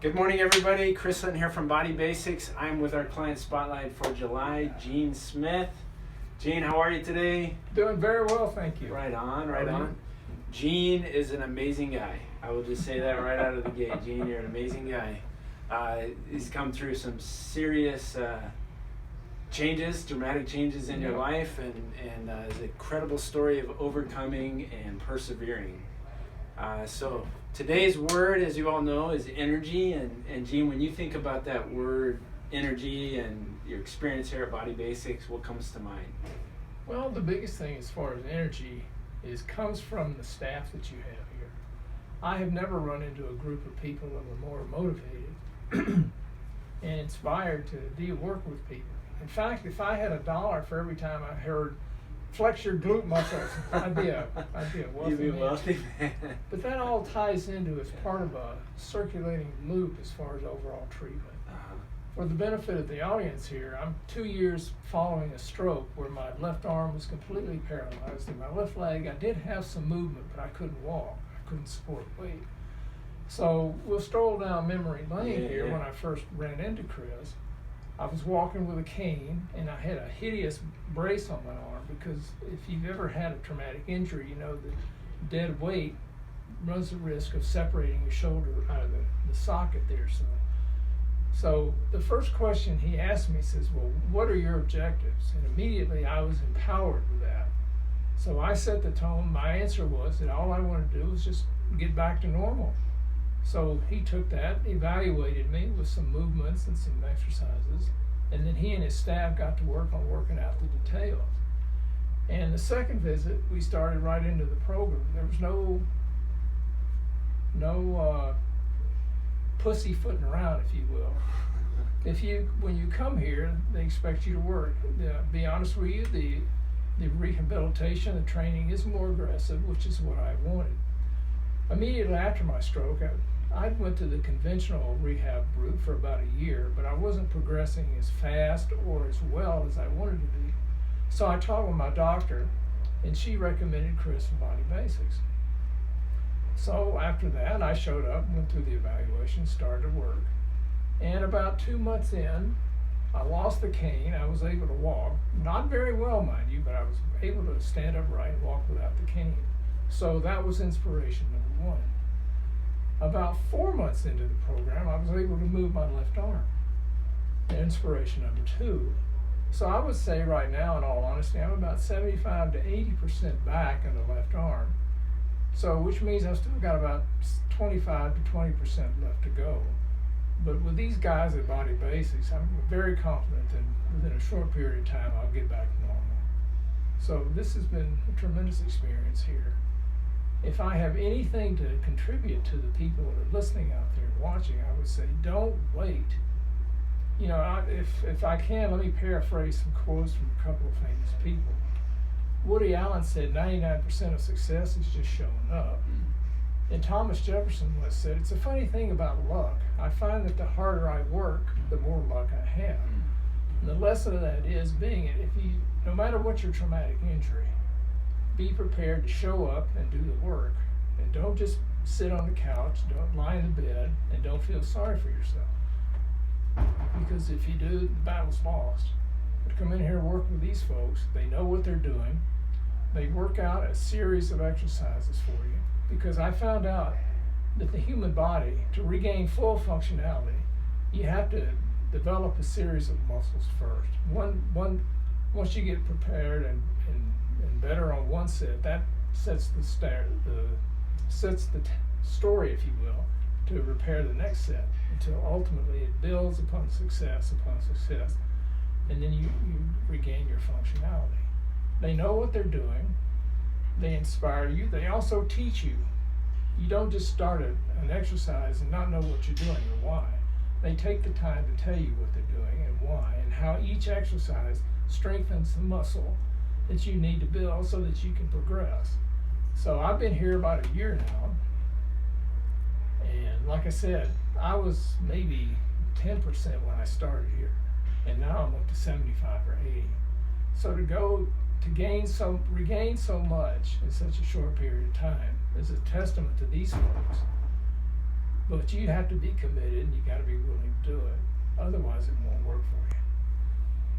Good morning, everybody. Chris Linton here from Body Basics. I'm with our client spotlight for July, Gene Smith. Gene, how are you today? Doing very well, thank you. Right on, right on. Gene is an amazing guy. I will just say that right out of the gate. Gene, you're an amazing guy. He's come through some serious changes, dramatic changes in your life, and is a credible story of overcoming and persevering. So today's word, as you all know, is energy. And Gene, when you think about that word energy and your experience here at Body Basics, what comes to mind? Well, the biggest thing as far as energy comes from the staff that you have here. I have never run into a group of people that were more motivated and inspired to work with people. In fact, if I had $1 for every time I heard flex your glute muscles, I'd be a wealthy You'd be man. wealthy man. But that all ties into as part of a circulating loop as far as overall treatment. For the benefit of the audience here, I'm 2 years following a stroke where my left arm was completely paralyzed, and my left leg, I did have some movement, but I couldn't walk. I couldn't support weight. So we'll stroll down memory lane here. When I first ran into Chris, I was walking with a cane, and I had a hideous brace on my arm because if you've ever had a traumatic injury, you know that dead weight runs the risk of separating your shoulder out of the socket there. So the first question he asked me says, well, what are your objectives? And immediately I was empowered with that. So I set the tone. My answer was that all I wanted to do was just get back to normal. So he took that, evaluated me with some movements and some exercises, and then he and his staff got to work on working out the details. And the second visit, we started right into the program. There was no pussyfooting around, if you will. When you come here, they expect you to work. To be honest with you, the rehabilitation, the training is more aggressive, which is what I wanted. Immediately after my stroke, I went to the conventional rehab route for about a year, but I wasn't progressing as fast or as well as I wanted to be. So I talked with my doctor, and she recommended Chris from Body Basics. So after that, I showed up, went through the evaluation, started to work. And about 2 months in, I lost the cane. I was able to walk. Not very well, mind you, but I was able to stand upright and walk without the cane. So that was inspiration number one. About 4 months into the program, I was able to move my left arm. Inspiration number two. So I would say right now, in all honesty, I'm about 75 to 80% back in the left arm. So, which means I've still got about 25 to 20% left to go. But with these guys at Body Basics, I'm very confident that within a short period of time, I'll get back to normal. So this has been a tremendous experience here. If I have anything to contribute to the people that are listening out there and watching, I would say, don't wait. You know, if I can, let me paraphrase some quotes from a couple of famous people. Woody Allen said 99% of success is just showing up. And Thomas Jefferson once said, it's a funny thing about luck. I find that the harder I work, the more luck I have. And the lesson of that is no matter what your traumatic injury, be prepared to show up and do the work. And don't just sit on the couch, don't lie in the bed, and don't feel sorry for yourself. Because if you do, the battle's lost. But come in here and work with these folks. They know what they're doing. They work out a series of exercises for you. Because I found out that the human body, to regain full functionality, you have to develop a series of muscles first. Once you get prepared and better on one set, that sets the story, if you will, to repair the next set until ultimately it builds upon success, and then you regain your functionality. They know what they're doing. They inspire you. They also teach you. You don't just start an exercise and not know what you're doing or why. They take the time to tell you what they're doing and why, and how each exercise strengthens the muscle that you need to build so that you can progress. So I've been here about a year now, and like I said, I was maybe 10% when I started here, and now I'm up to 75 or 80. So to regain so much in such a short period of time is a testament to these folks. But you have to be committed, and you got to be willing to do it. Otherwise, it won't work for you.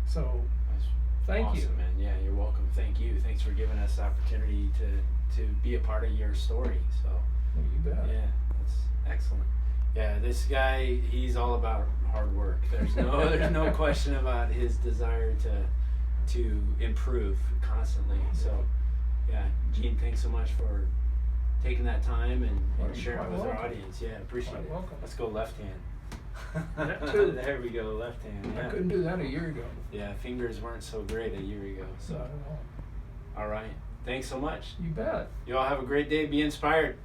So, That's thank awesome, you. man. Yeah, you're welcome. Thank you. Thanks for giving us the opportunity to be a part of your story. So, Well, you bet. yeah, that's excellent. Yeah, this guy, he's all about hard work. There's no question about his desire to improve constantly. So, yeah, Gene, thanks so much for taking that time and You're sharing quite with our welcome. audience. Yeah, appreciate Quite it. welcome. Let's go left hand. That too. There we go, left hand. I Yeah. couldn't do that a year ago. Yeah, fingers weren't so great a year ago. So, Not at all. all right. Thanks so much. You bet. You all have a great day. Be inspired.